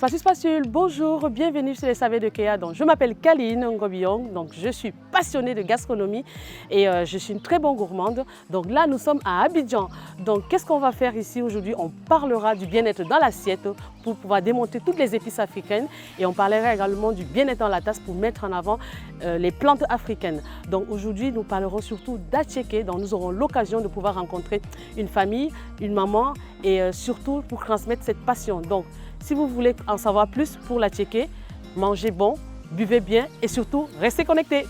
Spatule, bonjour, bienvenue sur les Saveurs de Kea. Donc, je m'appelle Kaline Ngobillon, donc je suis passionnée de gastronomie et je suis une très bonne gourmande. Donc là, nous sommes à Abidjan. Donc, qu'est-ce qu'on va faire ici aujourd'hui? On parlera du bien-être dans l'assiette pour pouvoir démonter toutes les épices africaines et on parlera également du bien-être dans la tasse pour mettre en avant les plantes africaines. Donc aujourd'hui, nous parlerons surtout d'Attiéké. Donc nous aurons l'occasion de pouvoir rencontrer une famille, une maman et surtout pour transmettre cette passion. Donc, si vous voulez en savoir plus pour l'Attiéké, mangez bon, buvez bien et surtout, restez connectés.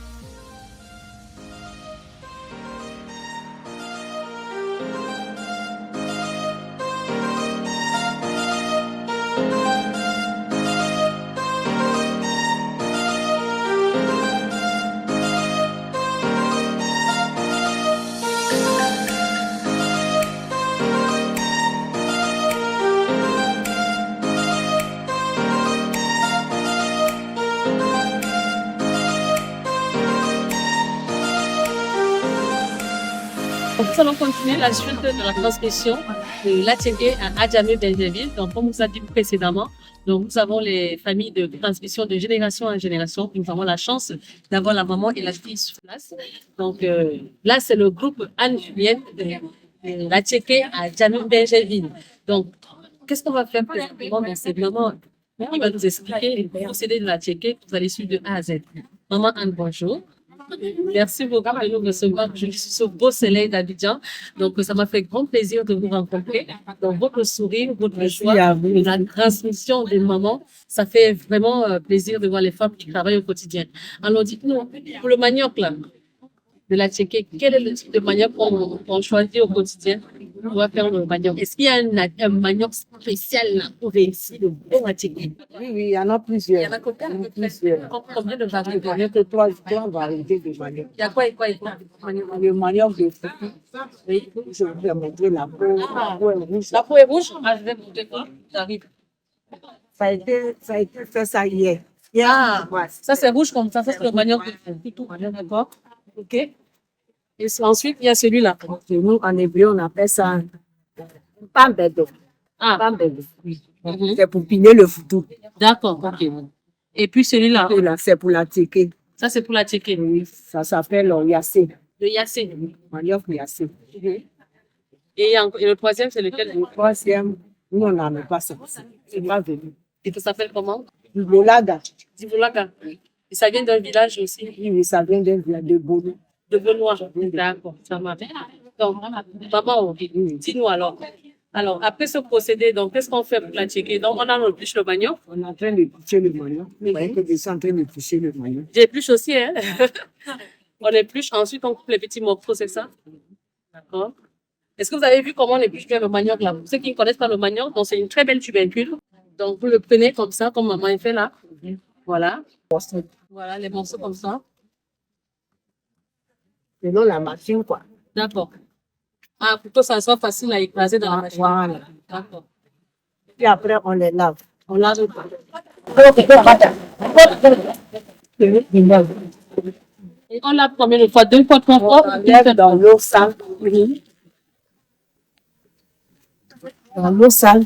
Nous allons continuer la suite de la transmission de l'Attiéké à Adjamé-Benjerville. Donc, comme vous avez dit précédemment, donc nous avons les familles de transmission de génération en génération. Nous avons la chance d'avoir la maman et la fille sur place. Donc là, c'est le groupe Anne-Julienne de l'Attiéké à Adjamé-Benjerville. Donc, qu'est-ce qu'on va faire précisément? C'est vraiment il va nous expliquer le procédé de l'Attiéké. Vous allez suivre de A à Z. Maman Anne, bonjour. Merci beaucoup de nous recevoir. Je suis sur beau soleil d'Abidjan. Donc, ça m'a fait grand plaisir de vous rencontrer. Donc, votre sourire, votre joie, la transmission des mamans, ça fait vraiment plaisir de voir les femmes qui travaillent au quotidien. Alors, dites-nous, pour le manioc là, de l'Attiéké, quel est le type de manioc qu'on choisit au quotidien pour faire le manioc? Est-ce qu'il y a un manioc spécial là, pour réussir le bon Attiéké? Oui, il y en a plusieurs. Il y en a combien? Combien de Il variétés? y a que trois variétés de manioc. Il y a quoi et quoi et quoi? Le manioc de Foutou, oui, je vous ai montré la peau. La peau est rouge. La peau est rouge? Ah, je vais montrer quoi? J'arrive. Ça a été fait ça hier. Ah, Ouais. ça c'est rouge comme ça c'est le manioc de Foutou. D'accord. Ok. Et ensuite, il y a celui-là. Chez nous, en hébreu, on appelle ça pambedo. Ah, Pambedo, oui. mhm. C'est pour piner le Foutou. D'accord. Ok. Et puis celui-là, Et là, c'est pour l'Attiéké. ça c'est pour l'Attiéké. Oui, ça s'appelle Yassé. Le Yassé. Manioc Yassé. Et le troisième, c'est lequel? Le troisième, nous, on n'en a pas ça. C'est pas venu. Et ça s'appelle comment? Du Lolaga. Divolaga. Et ça vient d'un village aussi, Oui, ça vient d'un village de Bono. de Benoît. D'accord, ça marche. Donc, maman, dis-nous alors. Alors, après ce procédé, donc, qu'est-ce qu'on fait pour l'Attiéké? Donc, on épluche le manioc. On est en train de pousser le manioc. Vous voyez que je suis en train de pousser le manioc. J'épluche aussi, hein. On épluche, ensuite on coupe les petits morceaux, c'est ça? D'accord. Est-ce que vous avez vu comment on épluche bien le manioc là? Pour ceux qui ne connaissent pas le manioc, donc c'est une très belle tubercule. Donc vous le prenez comme ça, comme maman a fait là. Voilà. Voilà, les morceaux comme ça. Selon la machine, quoi. D'accord. Ah, pour que ça soit facile à écraser dans la machine. Voilà. D'accord. Puis après, on les lave. On lave. Et on lave combien de fois? 2 fois, 3 On fois? enlève dans l'eau sale. Dans l'eau sale.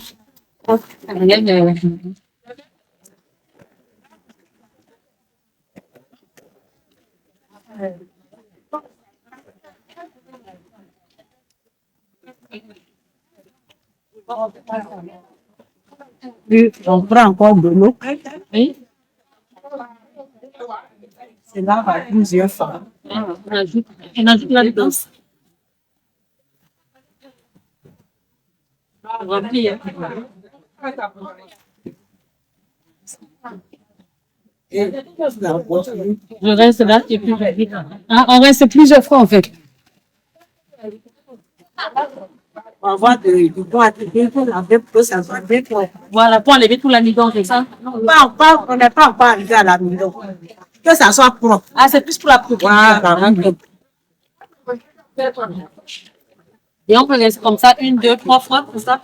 Puis on prend encore de l'eau. Oui. C'est là à plusieurs fois. On ajoute là-dedans. On remplit, hein. Et Je reste là et puis ah, on reste plusieurs fois en fait. on va du bon Attiéké pour laver pour que ça soit bien propre. Voilà, pour enlever tout l'amidon, c'est ça? On n'est pas encore arrivé à la maison. Que ça soit propre. Ah, c'est plus pour la protéine. Voilà. Et on peut rester comme ça 1, 2, 3 fois, comme ça.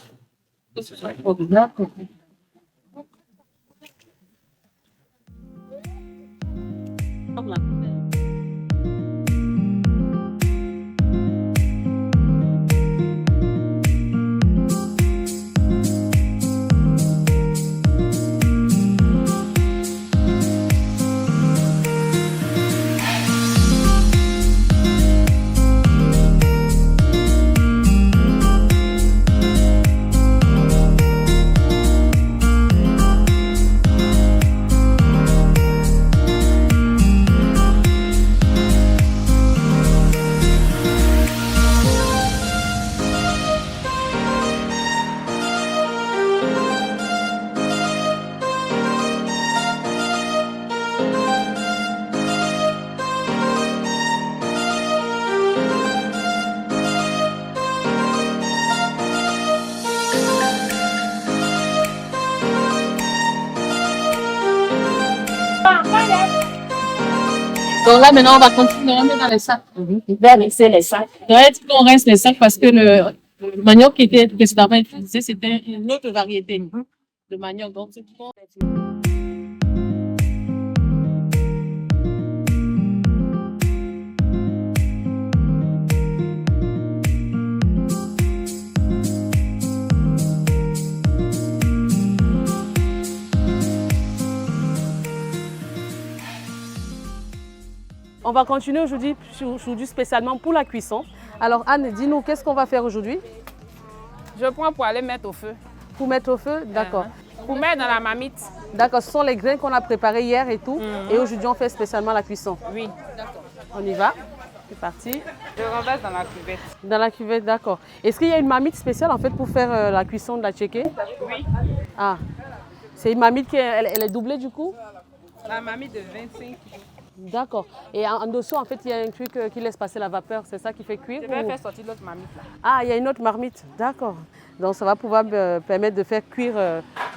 D'accord. Donc là, maintenant, on va continuer à remettre dans les sacs. Il va laisser les sacs. Donc, elle dit qu'on reste les sacs parce que le manioc qui était précédemment utilisé, c'était une autre variété de manioc. Donc, c'est bon. On va continuer aujourd'hui spécialement pour la cuisson. Alors Anne, dis-nous, qu'est-ce qu'on va faire aujourd'hui? Je prends pour aller mettre au feu. Pour mettre au feu? D'accord. Pour mettre dans la marmite. D'accord, ce sont les grains qu'on a préparés hier et tout. Et aujourd'hui, on fait spécialement la cuisson. Oui. On y va? C'est parti. Je renverse dans la cuvette. Dans la cuvette, d'accord. Est-ce qu'il y a une marmite spéciale en fait pour faire la cuisson de la tchéké? Oui. Ah, c'est une marmite qui elle est doublée du coup? La marmite de 25 kg. D'accord. Et en dessous, en fait, il y a un truc qui laisse passer la vapeur. C'est ça qui fait cuire? Je vais faire sortir l'autre marmite là. Ah, il y a une autre marmite. D'accord. Donc, ça va pouvoir permettre de faire cuire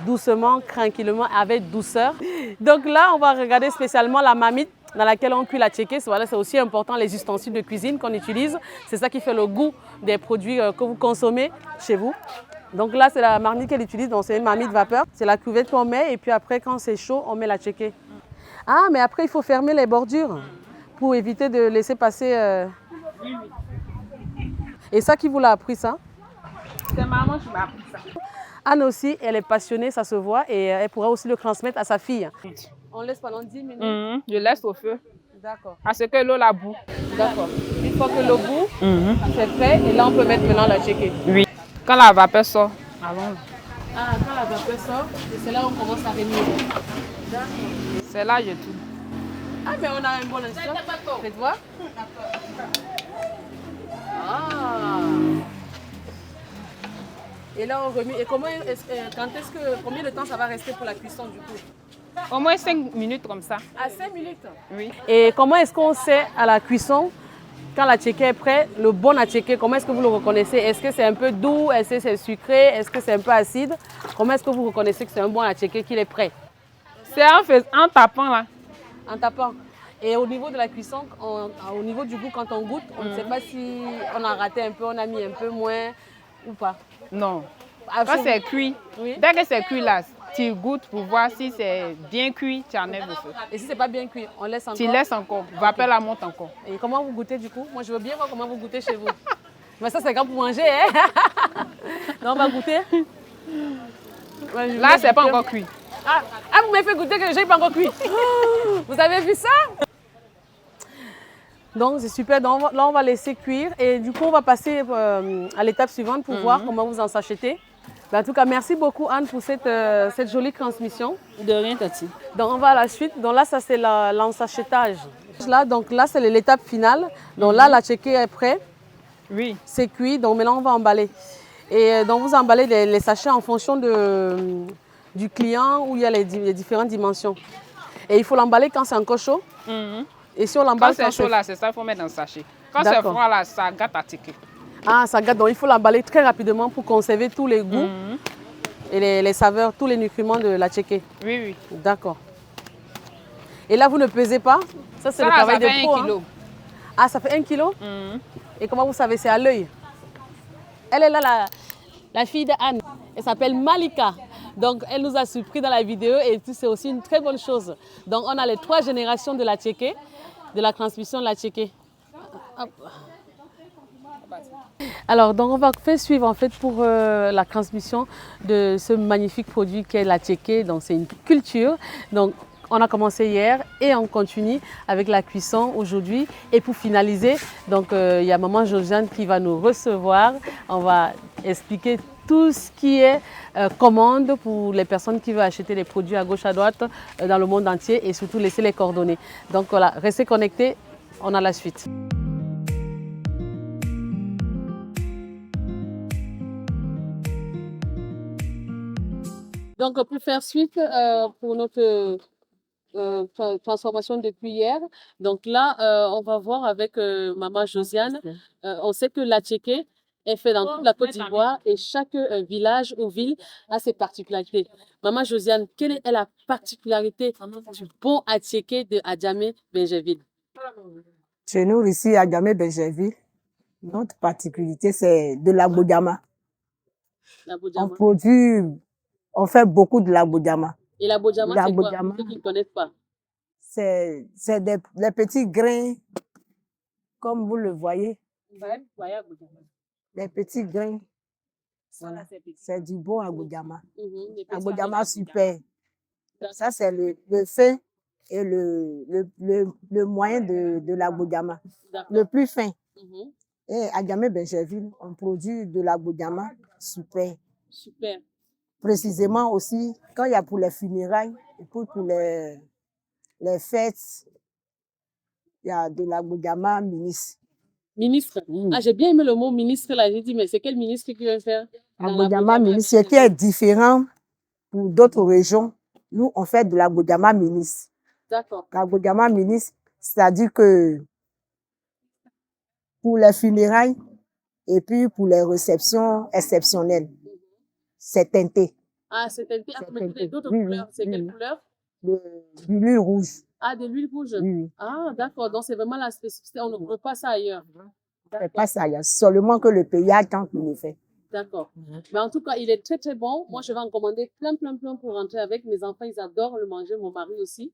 doucement, tranquillement, avec douceur. Donc là, on va regarder spécialement la marmite dans laquelle on cuit la tchéké. Voilà, c'est aussi important, les ustensiles de cuisine qu'on utilise. C'est ça qui fait le goût des produits que vous consommez chez vous. Donc là, c'est la marmite qu'elle utilise. Donc, c'est une marmite vapeur. C'est la cuvette qu'on met. Et puis après, quand c'est chaud, on met la tchéké. Ah, mais après, il faut fermer les bordures pour éviter de laisser passer... Et ça, qui vous l'a appris, ça? C'est maman qui m'a appris ça. Anne aussi, elle est passionnée, ça se voit, et elle pourra aussi le transmettre à sa fille. On laisse pendant 10 minutes? Je laisse au feu. D'accord. À ce que l'eau la bout. D'accord. Une fois que l'eau bout, c'est prêt, et là, on peut mettre maintenant la tchéké. Oui. Quand la vapeur sort, allons. Ah, quand la vapeur sort, c'est là où on commence à remuer. D'accord. C'est là que je tourne. Ah, mais on a un bon instant. Faites voir. Ah. Et là, on remue. Et combien de temps ça va rester pour la cuisson du coup? Au moins 5 minutes comme ça. À 5 minutes? Oui. Et comment est-ce qu'on sait à la cuisson, quand la tchéké est prête, le bon tchéké, comment est-ce que vous le reconnaissez? Est-ce que c'est un peu doux? Est-ce que c'est sucré? Est-ce que c'est un peu acide? Comment est-ce que vous reconnaissez que c'est un bon tchéké, qu'il est prêt? C'est en tapant là. En tapant. Et au niveau de la cuisson, au niveau du goût, quand on goûte, on ne sait pas si on a raté un peu, on a mis un peu moins ou pas. Non. Ah, Quand c'est cuit, oui. dès que c'est cuit là, tu goûtes pour voir si c'est bien cuit, tu enlèves le feu. Et si c'est pas bien cuit, on laisse encore? Tu laisses encore, vapeur la monte encore. Et comment vous goûtez du coup? Moi, je veux bien voir comment vous goûtez chez vous. Mais ça, c'est quand pour manger, hein? Non, on va goûter. Ouais, Là, c'est pas encore cuit. Ah, vous m'avez fait goûter que je n'ai pas encore cuit. Vous avez vu ça? Donc, c'est super. Donc, là, on va laisser cuire. Et du coup, on va passer à l'étape suivante pour voir comment vous en sachetez. En tout cas, merci beaucoup, Anne, pour cette jolie transmission. De rien, Tati. Donc, on va à la suite. Donc là, ça, c'est l'ensachettage. Donc là, c'est l'étape finale. Donc là, la tchéké est prête. Oui. C'est cuit. Donc maintenant, on va emballer. Et donc, vous emballez les sachets en fonction du client où il y a les différentes dimensions. Et il faut l'emballer quand c'est encore chaud. Et si on l'emballe Quand c'est chaud là, c'est ça, il faut mettre dans le sachet. Quand c'est D'accord. froid là, ça gâte à ticket. Ah, ça gâte. Donc il faut l'emballer très rapidement pour conserver tous les goûts et les saveurs, tous les nutriments de la tchéké. Oui, oui. D'accord. Et là, vous ne pesez pas? Ça, c'est le travail ça de fait pro. 1 kilo. Ah, ça fait 1 kilo? Et comment vous savez? C'est à l'œil. Elle est là, la fille d'Anne. Elle s'appelle Malika. Donc, elle nous a surpris dans la vidéo et c'est aussi une très bonne chose. Donc, on a les 3 générations de la tchéké, de la transmission de la tchéké. Hop. Alors, donc on va faire suivre en fait pour la transmission de ce magnifique produit qu'est la tchéké. Donc, c'est une culture. Donc, on a commencé hier et on continue avec la cuisson aujourd'hui. Et pour finaliser, donc il y a maman Josiane qui va nous recevoir. On va expliquer tout ce qui est commande pour les personnes qui veulent acheter les produits à gauche à droite dans le monde entier et surtout laisser les coordonnées. Donc voilà, restez connectés, on a la suite. Donc pour faire suite pour notre transformation depuis hier. Donc là, on va voir avec maman Josiane. On sait que la tchéké est fait dans toute la Côte d'Ivoire et chaque village ou ville a ses particularités. Maman Josiane, quelle est la particularité du bon attiéké de Adjamé Benjeville? Chez nous, ici, à Djamé-Benjerville, notre particularité, c'est de l'agbodjama. On produit, on fait beaucoup de l'agbodjama. Et l'agbodjama, c'est quoi? Pour ceux qui ne connaissent pas. C'est les petits grains, comme vous le voyez. Les petits grains. Voilà. C'est du bon agbodjama. Agbodjama super. Ça, c'est le fin et le moyen de l'agbodjama. Le plus fin. Et à Djamé-Benjerville, on produit de l'agbodjama super. Super. Précisément aussi, quand il y a pour les funérailles et pour les fêtes, il y a de l'agbodjama ministre. Ministre. Ah, j'ai bien aimé le mot ministre là. J'ai dit, mais c'est quel ministre qui vient faire? L'agbodjama ministre, ce qui est différent pour d'autres régions, nous, on fait de l'agbodjama ministre. D'accord. L'agbodjama ministre, c'est-à-dire que pour les funérailles et puis pour les réceptions exceptionnelles, c'est teinté. Ah, c'est teinté. Ah, vous mettez d'autres couleurs. C'est quelle couleur? De l'huile rouge. Ah, de l'huile rouge. Oui. Ah, d'accord. Donc, c'est vraiment la spécificité. On ne trouve pas ça ailleurs. On ne fait pas ça ailleurs. Seulement que le pays a tant qu'il le fait. D'accord. Mais en tout cas, il est très, très bon. Moi, je vais en commander plein pour rentrer avec. Mes enfants, ils adorent le manger. Mon mari aussi.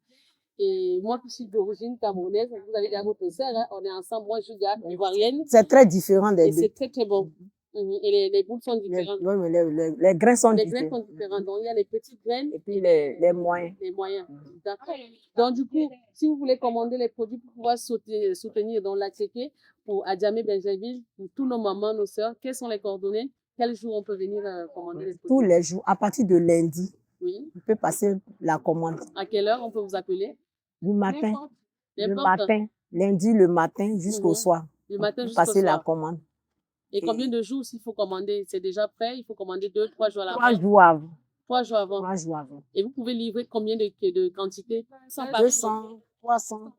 Et moi qui suis d'origine camerounaise, vous avez dit à votre sœur, hein, on est ensemble. Moi, je suis ivoirienne. C'est très différent des deux. Et c'est très, très bon. Et les boules sont différentes. Les grains sont différents. Les grains sont différents. Donc, il y a les petites graines. Et puis les moyens. Les moyens. D'accord. Donc, du coup, si vous voulez commander les produits pour pouvoir soutenir dans la Tchéké, pour Djamé-Benjerville, pour tous nos mamans, nos sœurs, quelles sont les coordonnées? Quel jour on peut venir commander les produits? Tous les jours, à partir de lundi. Oui. On peut passer la commande. À quelle heure on peut vous appeler? Du matin. Le matin. Lundi, le matin jusqu'au soir. Le matin jusqu'au soir. Passer la commande. Et combien de jours s'il faut commander? C'est déjà prêt? Il faut commander 2, 3 jours à l'avance? 3 jours avant. 3 jours avant. 3 jours avant. Et vous pouvez livrer combien de quantité? 200, 300.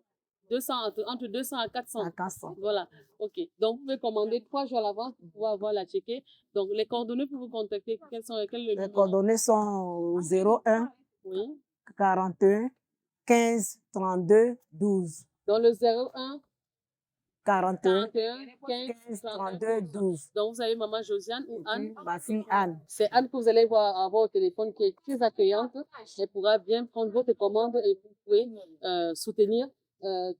200, entre 200 à 400. À 400. Voilà. OK. Donc, vous pouvez commander 3 jours à l'avance pour pouvoir avoir la Tchéké. Donc, les coordonnées pour vous contacter, quelles sont les coordonnées sont 01 oui. 41 15 32 12. Dans le 01 41 15 32 12. Donc, vous avez maman Josiane ou Anne? Ma fille Anne. C'est Anne que vous allez avoir au téléphone qui est très accueillante. Elle pourra bien prendre votre commande et vous pouvez soutenir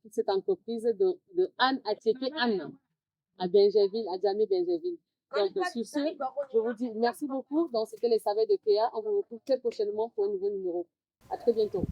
toute cette entreprise de Anne à Tchéké Anne, à Benjerville, à Djamé-Benjerville. Donc, sur ce, je vous dis merci beaucoup. Donc, c'était les saveurs de Kéa. On vous retrouve très prochainement pour un nouveau numéro. À très bientôt.